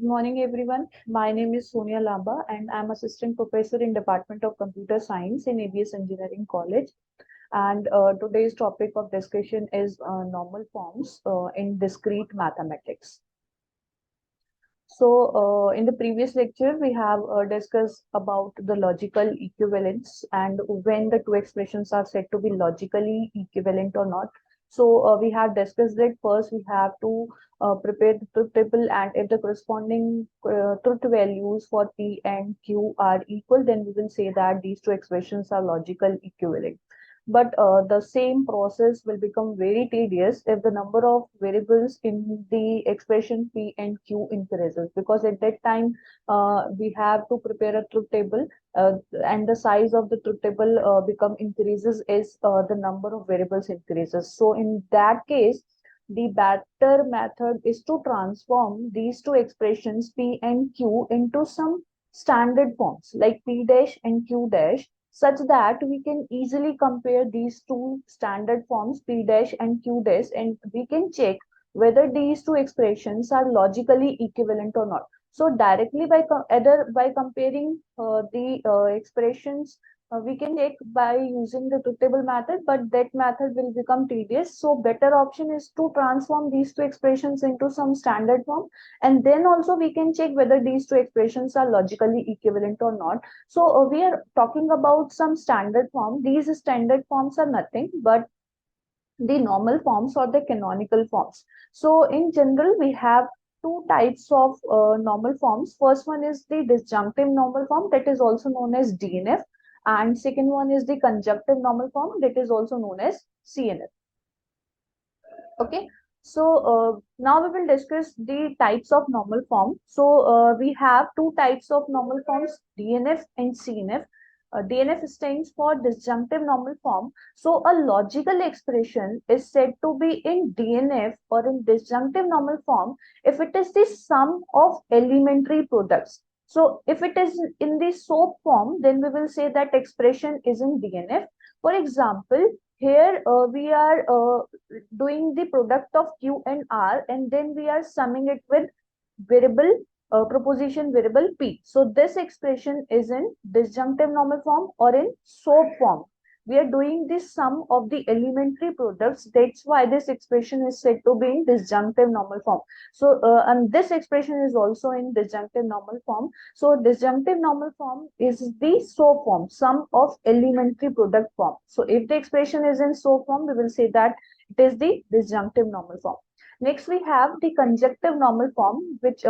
Good morning, everyone. My name is Sonia Lamba, and I'm assistant professor in Department of Computer Science in ABES Engineering College. And today's topic of discussion is normal forms in discrete mathematics. So, in the previous lecture, we have discussed about the logical equivalence and when the two expressions are said to be logically equivalent or not. So, we have discussed that first we have to prepare the truth table, and if the corresponding truth values for P and Q are equal, then we will say that these two expressions are logical equivalent. But the same process will become very tedious if the number of variables in the expression P and Q increases, because at that time we have to prepare a truth table, and the size of the truth table become increases as the number of variables increases. So in that case, the better method is to transform these two expressions P and Q into some standard forms like P dash and Q dash, such that we can easily compare these two standard forms P dash and Q dash, and we can check whether these two expressions are logically equivalent or not. So directly by either by comparing the expressions, we can check by using the truth table method, but that method will become tedious. So better option is to transform these two expressions into some standard form, and then also we can check whether these two expressions are logically equivalent or not. So we are talking about some standard form. These standard forms are nothing but the normal forms or the canonical forms. So in general, we have two types of normal forms. First one is the disjunctive normal form, that is also known as DNF, and second one is the conjunctive normal form, that is also known as CNF. Okay. So now we will discuss the types of normal form. So we have two types of normal forms, DNF and CNF. DNF stands for disjunctive normal form. So a logical expression is said to be in DNF or in disjunctive normal form if it is the sum of elementary products. So if it is in the SOAP form, then we will say that expression is in DNF. For example, here we are doing the product of Q and R, and then we are summing it with variable proposition variable P. So this expression is in disjunctive normal form or in SOAP form. We are doing the sum of the elementary products. That's why this expression is said to be in disjunctive normal form. So and this expression is also in disjunctive normal form. So disjunctive normal form is the SOAP form, sum of elementary product form. So if the expression is in SOAP form, we will say that it is the disjunctive normal form. Next, we have the conjunctive normal form, which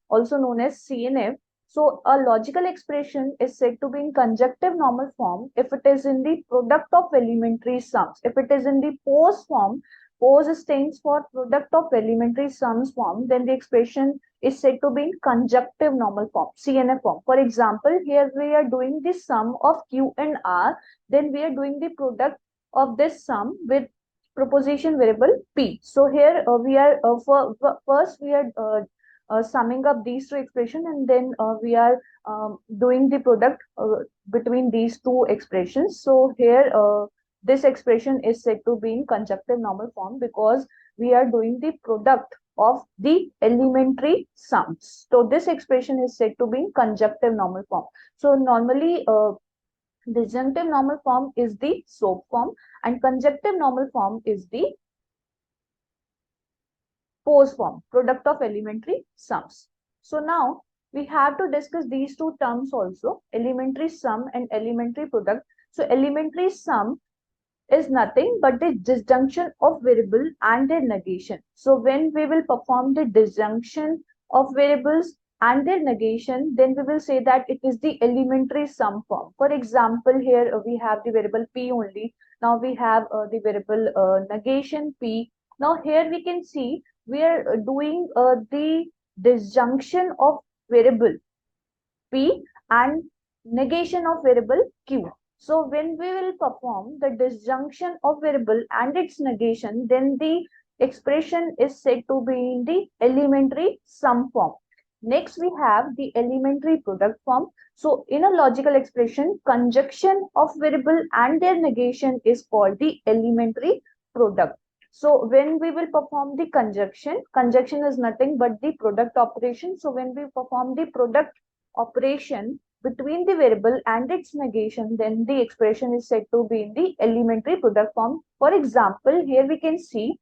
also known as CNF. So a logical expression is said to be in conjunctive normal form if it is in the product of elementary sums. If it is in the POS form, POS stands for product of elementary sums form, then the expression is said to be in conjunctive normal form, CNF form. For example, here we are doing the sum of Q and R, then we are doing the product of this sum with proposition variable P. So here we are first we are summing up these two expressions, and then we are doing the product between these two expressions. So here this expression is said to be in conjunctive normal form because we are doing the product of the elementary sums. So this expression is said to be in conjunctive normal form. So normally disjunctive normal form is the SOAP form and conjunctive normal form is the POS form, product of elementary sums. So now we have to discuss these two terms also, elementary sum and elementary product. So elementary sum is nothing but the disjunction of variable and their negation. So when we will perform the disjunction of variables and their negation, then we will say that it is the elementary sum form. For example, here we have the variable P only. Now we have the variable negation P. Now here we can see we are doing the disjunction of variable P and negation of variable Q. So when we will perform the disjunction of variable and its negation, then the expression is said to be in the elementary sum form. Next, we have the elementary product form. So in a logical expression, conjunction of variable and their negation is called the elementary product. So when we will perform the conjunction is nothing but the product operation. So when we perform the product operation between the variable and its negation, then the expression is said to be in the elementary product form. For example, here we can see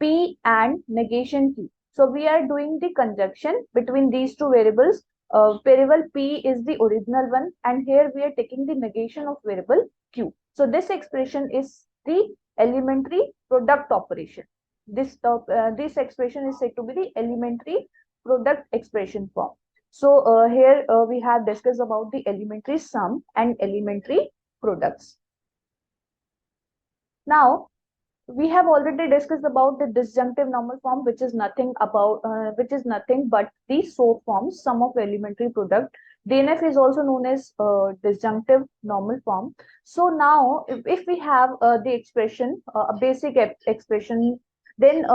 P and negation Q. So we are doing the conjunction between these two variables. Variable P is the original one, and here we are taking the negation of variable Q. So this expression is the elementary product operation. This expression is said to be the elementary product expression form. So here we have discussed about the elementary sum and elementary products. Now we have already discussed about the disjunctive normal form, which is nothing but the SOAP form, sum of elementary product. DNF is also known as disjunctive normal form. So now if we have the expression, a basic expression, then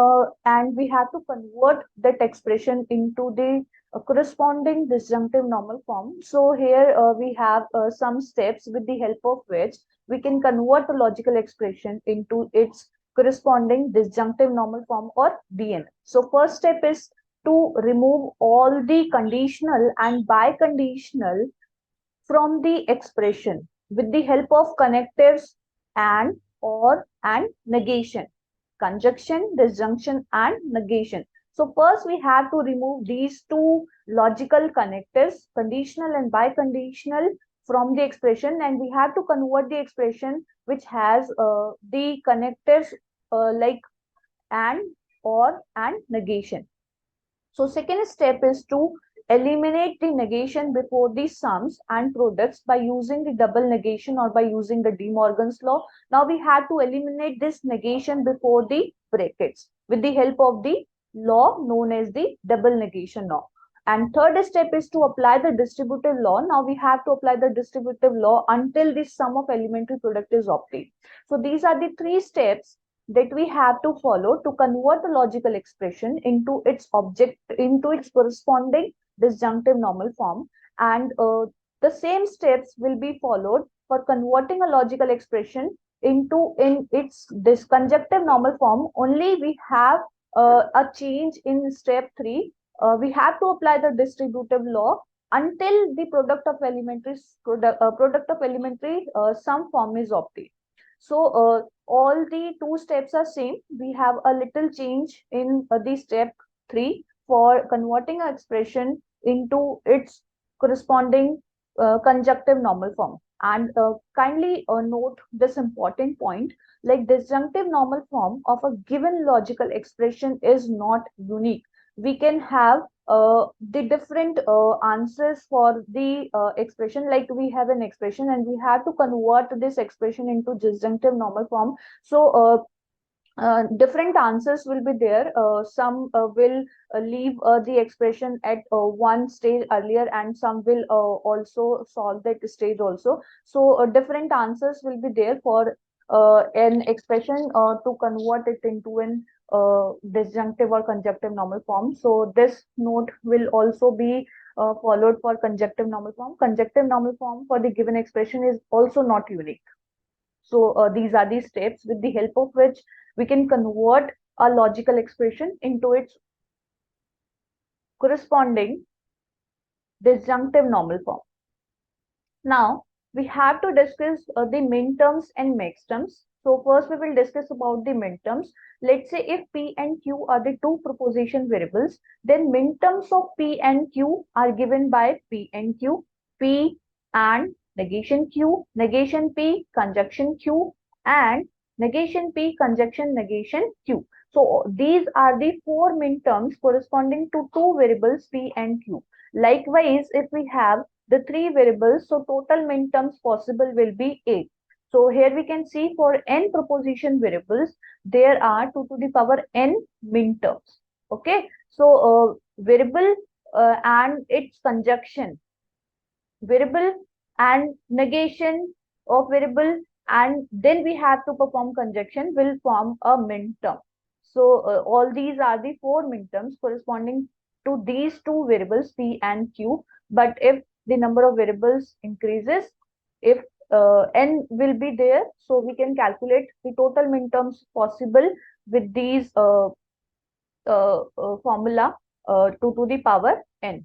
and we have to convert that expression into the corresponding disjunctive normal form. So here we have some steps with the help of which we can convert the logical expression into its corresponding disjunctive normal form, or DN. So first step is to remove all the conditional and biconditional from the expression with the help of connectives and, or, and negation. Conjunction, disjunction, and negation. So first we have to remove these two logical connectives, conditional and biconditional, from the expression, and we have to convert the expression which has the connectives like and, or, and negation. So second step is to eliminate the negation before the sums and products by using the double negation or by using the De Morgan's law. Now we have to eliminate this negation before the brackets with the help of the law known as the double negation law. And third step is to apply the distributive law. Now we have to apply the distributive law until the sum of elementary product is obtained. So these are the three steps that we have to follow to convert the logical expression into its corresponding disjunctive normal form. And the same steps will be followed for converting a logical expression into its disconjunctive normal form. Only we have a change in step 3. We have to apply the distributive law until the product of elementary sum form is obtained. So all the two steps are same. We have a little change in the step 3 for converting an expression into its corresponding conjunctive normal form. And kindly note this important point, like disjunctive normal form of a given logical expression is not unique. We can have the different answers for the expression. Like we have an expression and we have to convert this expression into disjunctive normal form. So different answers will be there. Some will leave the expression at one stage earlier, and some will also solve that stage also. So different answers will be there for an expression to convert it into an disjunctive or conjunctive normal form. So this note will also be followed for conjunctive normal form. Conjunctive normal form for the given expression is also not unique. So these are the steps with the help of which we can convert a logical expression into its corresponding disjunctive normal form. Now we have to discuss the minterms and maxterms. So first we will discuss about the minterms. Let's say if P and Q are the two proposition variables, then minterms of P and Q are given by P and Q, P and negation Q, negation P, conjunction Q, and negation P, conjunction negation Q. So these are the four minterms corresponding to two variables P and Q. Likewise, if we have the three variables, so total minterms possible will be 8. So here we can see for n proposition variables, there are 2 to the power n minterms. Okay, so variable and its conjunction, variable and negation of variable, and then we have to perform conjunction, will form a minterm. So all these are the four minterms corresponding to these two variables P and Q. But if the number of variables increases, if n will be there, so we can calculate the total minterms possible with these formula 2 to the power n.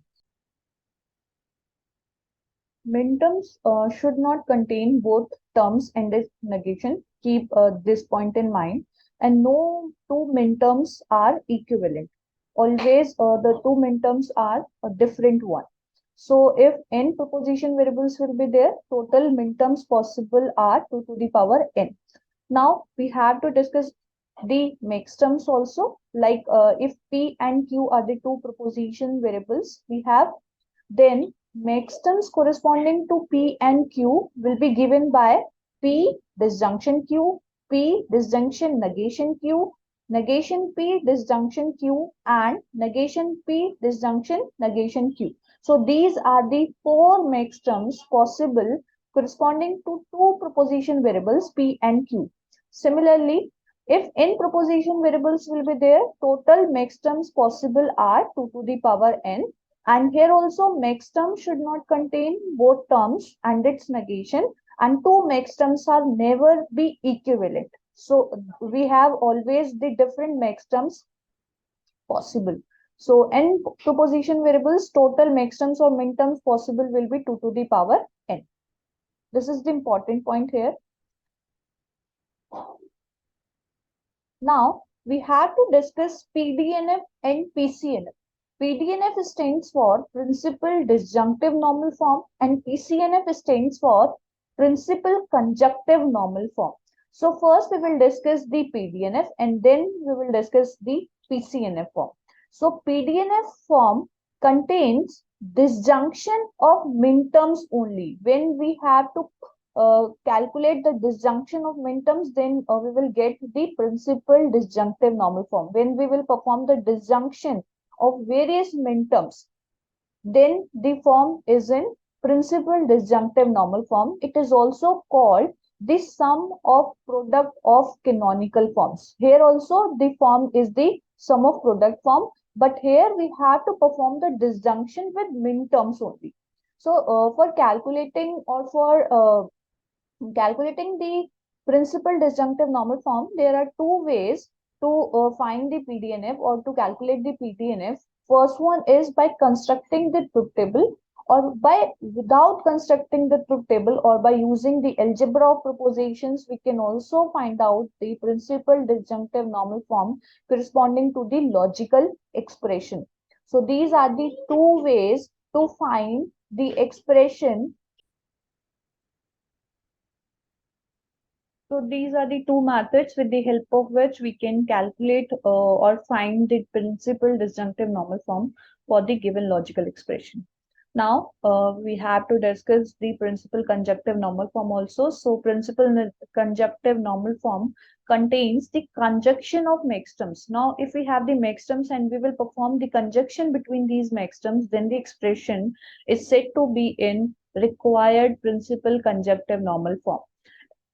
Minterms should not contain both terms and its negation. Keep this point in mind. And no two minterms are equivalent. Always the two minterms are a different one. So if n proposition variables will be there, total minterms possible are 2 to the power n. Now we have to discuss the maxterms also. Like if p and q are the two proposition variables we have, then maxterms corresponding to P and Q will be given by P disjunction Q, P disjunction negation Q, negation P disjunction Q, and negation P disjunction negation Q. So these are the four maxterms possible corresponding to two proposition variables P and Q. Similarly, if n proposition variables will be there, total maxterms possible are 2 to the power n. And here also maxterm should not contain both terms and its negation, and two maxterms are never be equivalent. So we have always the different maxterms possible. So n proposition variables, total maxterms or minterms possible will be 2 to the power n. This is the important point here. Now we have to discuss PDNF and PCNF. PDNF stands for Principal Disjunctive Normal Form and PCNF stands for Principal Conjunctive Normal Form. So first we will discuss the PDNF and then we will discuss the PCNF form. So PDNF form contains disjunction of minterms only. When we have to calculate the disjunction of minterms, then we will get the principal disjunctive normal form. When we will perform the disjunction of various minterms, then the form is in principal disjunctive normal form. It is also called the sum of product of canonical forms. Here also the form is the sum of product form, but here we have to perform the disjunction with minterms only. So for calculating or for calculating the principal disjunctive normal form, there are two ways to find the PDNF or to calculate the PDNF. First one is by constructing the truth table, or by without constructing the truth table, or by using the algebra of propositions, we can also find out the principal disjunctive normal form corresponding to the logical expression. So these are the two ways to find the expression. So these are the two methods with the help of which we can calculate or find the principal disjunctive normal form for the given logical expression. Now we have to discuss the principal conjunctive normal form also. So principal conjunctive normal form contains the conjunction of maxterms. Now if we have the maxterms and we will perform the conjunction between these maxterms, then the expression is said to be in required principal conjunctive normal form.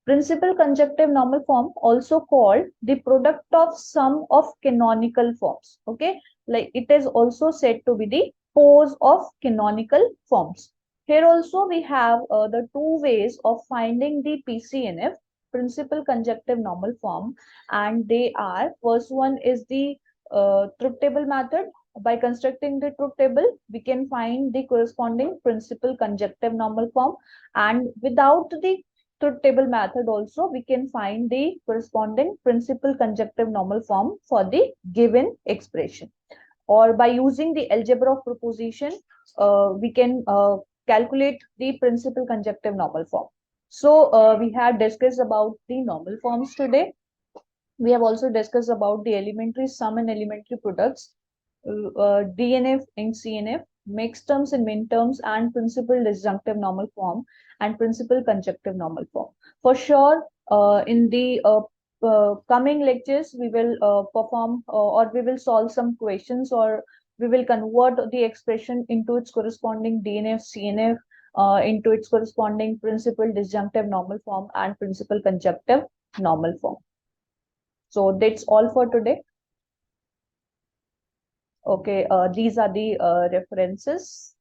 Principal conjunctive normal form, also called the product of sum of canonical forms. Okay, like it is also said to be the pose of canonical forms. Here also we have the two ways of finding the PCNF, principal conjunctive normal form, and they are, first one is the truth table method. By constructing the truth table, we can find the corresponding principal conjunctive normal form, and without the truth table method also we can find the corresponding principal conjunctive normal form for the given expression. Or by using the algebra of proposition, we can calculate the principal conjunctive normal form. So we have discussed about the normal forms today. We have also discussed about the elementary sum and elementary products, DNF and CNF, maxterms and minterms, and principal disjunctive normal form and principal conjunctive normal form. For sure, in the coming lectures, we will perform or we will solve some questions, or we will convert the expression into its corresponding DNF, CNF, into its corresponding principal disjunctive normal form and principal conjunctive normal form. So that's all for today. Okay, these are the references.